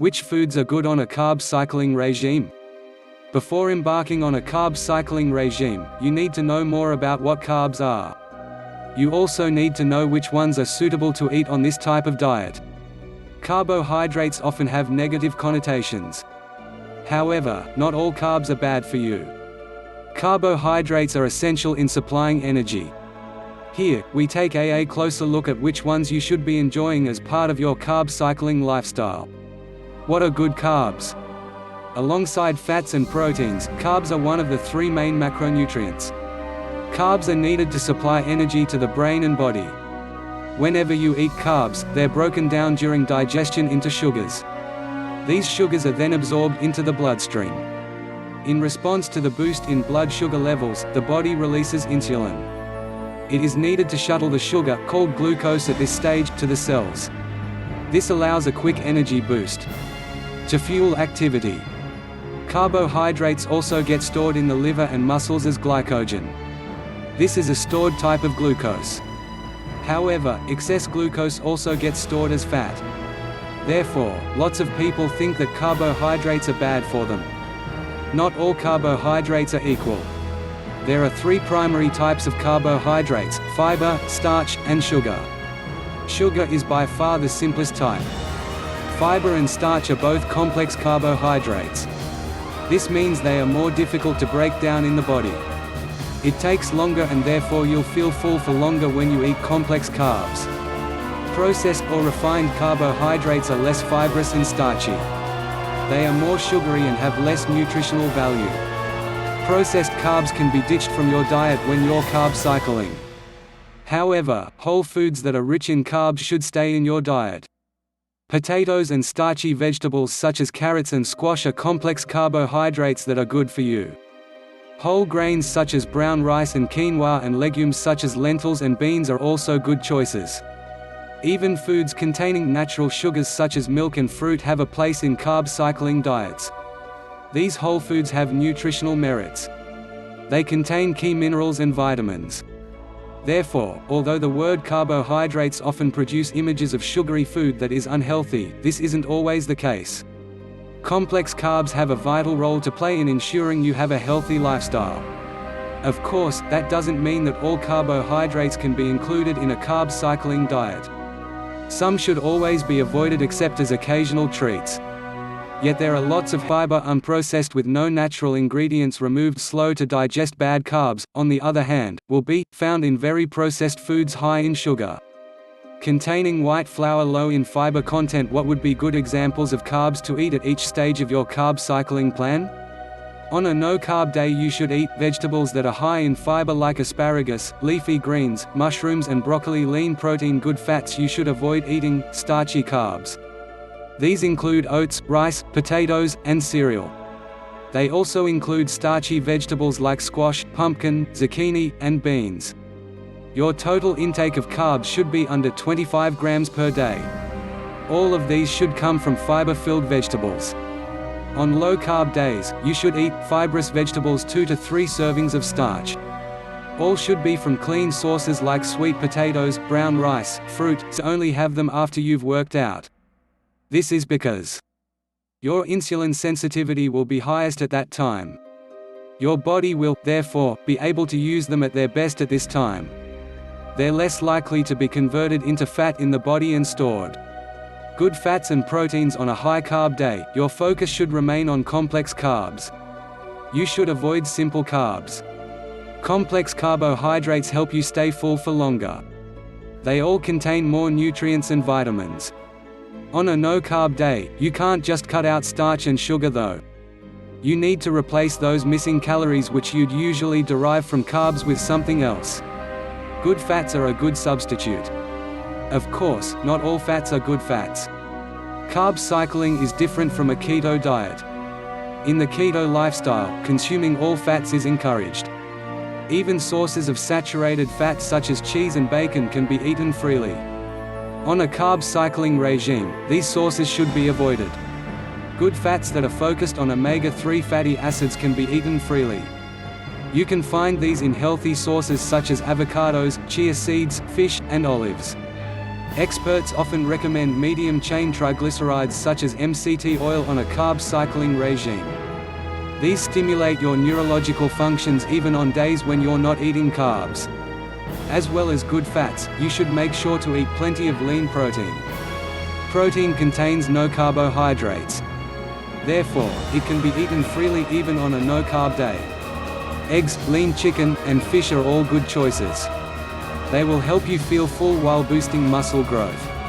Which foods are good on a carb cycling regime? Before embarking on a carb cycling regime, you need to know more about what carbs are. You also need to know which ones are suitable to eat on this type of diet. Carbohydrates often have negative connotations. However, not all carbs are bad for you. Carbohydrates are essential in supplying energy. Here, we take a closer look at which ones you should be enjoying as part of your carb cycling lifestyle. What are good carbs? Alongside fats and proteins, carbs are one of the three main macronutrients. Carbs are needed to supply energy to the brain and body. Whenever you eat carbs, they're broken down during digestion into sugars. These sugars are then absorbed into the bloodstream. In response to the boost in blood sugar levels, the body releases insulin. It is needed to shuttle the sugar, called glucose at this stage, to the cells. This allows a quick energy boost. To fuel activity. Carbohydrates also get stored in the liver and muscles as glycogen. This is a stored type of glucose. However, excess glucose also gets stored as fat. Therefore, lots of people think that carbohydrates are bad for them. Not all carbohydrates are equal. There are three primary types of carbohydrates: fiber, starch, and sugar. Sugar is by far the simplest type. Fiber and starch are both complex carbohydrates. This means they are more difficult to break down in the body. It takes longer and therefore you'll feel full for longer when you eat complex carbs. Processed or refined carbohydrates are less fibrous and starchy. They are more sugary and have less nutritional value. Processed carbs can be ditched from your diet when you're carb cycling. However, whole foods that are rich in carbs should stay in your diet. Potatoes and starchy vegetables such as carrots and squash are complex carbohydrates that are good for you. Whole grains such as brown rice and quinoa and legumes such as lentils and beans are also good choices. Even foods containing natural sugars such as milk and fruit have a place in carb cycling diets. These whole foods have nutritional merits. They contain key minerals and vitamins. Therefore, although the word carbohydrates often produce images of sugary food that is unhealthy, this isn't always the case. Complex carbs have a vital role to play in ensuring you have a healthy lifestyle. Of course, that doesn't mean that all carbohydrates can be included in a carb cycling diet. Some should always be avoided except as occasional treats. Yet there are lots of fiber unprocessed with no natural ingredients removed. Slow to digest bad carbs, on the other hand, will be found in very processed foods high in sugar. Containing white flour, low in fiber content. What would be good examples of carbs to eat at each stage of your carb cycling plan? On a no-carb day you should eat vegetables that are high in fiber like asparagus, leafy greens, mushrooms and broccoli. Lean protein. Good fats. You should avoid eating starchy carbs. These include oats, rice, potatoes, and cereal. They also include starchy vegetables like squash, pumpkin, zucchini, and beans. Your total intake of carbs should be under 25 grams per day. All of these should come from fiber-filled vegetables. On low-carb days, you should eat fibrous vegetables 2 to 3 servings of starch. All should be from clean sources like sweet potatoes, brown rice, fruit, so only have them after you've worked out. This is because your insulin sensitivity will be highest at that time. Your body will, therefore, be able to use them at their best at this time. They're less likely to be converted into fat in the body and stored. Good fats and proteins. On a high-carb day, your focus should remain on complex carbs. You should avoid simple carbs. Complex carbohydrates help you stay full for longer. They all contain more nutrients and vitamins. On a no-carb day, you can't just cut out starch and sugar though. You need to replace those missing calories which you'd usually derive from carbs with something else. Good fats are a good substitute. Of course, not all fats are good fats. Carb cycling is different from a keto diet. In the keto lifestyle, consuming all fats is encouraged. Even sources of saturated fat such as cheese and bacon can be eaten freely. On a carb cycling regime, these sources should be avoided. Good fats that are focused on omega-3 fatty acids can be eaten freely. You can find these in healthy sources such as avocados, chia seeds, fish, and olives. Experts often recommend medium-chain triglycerides such as MCT oil on a carb cycling regime. These stimulate your neurological functions even on days when you're not eating carbs. As well as good fats, you should make sure to eat plenty of lean protein. Protein contains no carbohydrates. Therefore, it can be eaten freely even on a no-carb day. Eggs, lean chicken, and fish are all good choices. They will help you feel full while boosting muscle growth.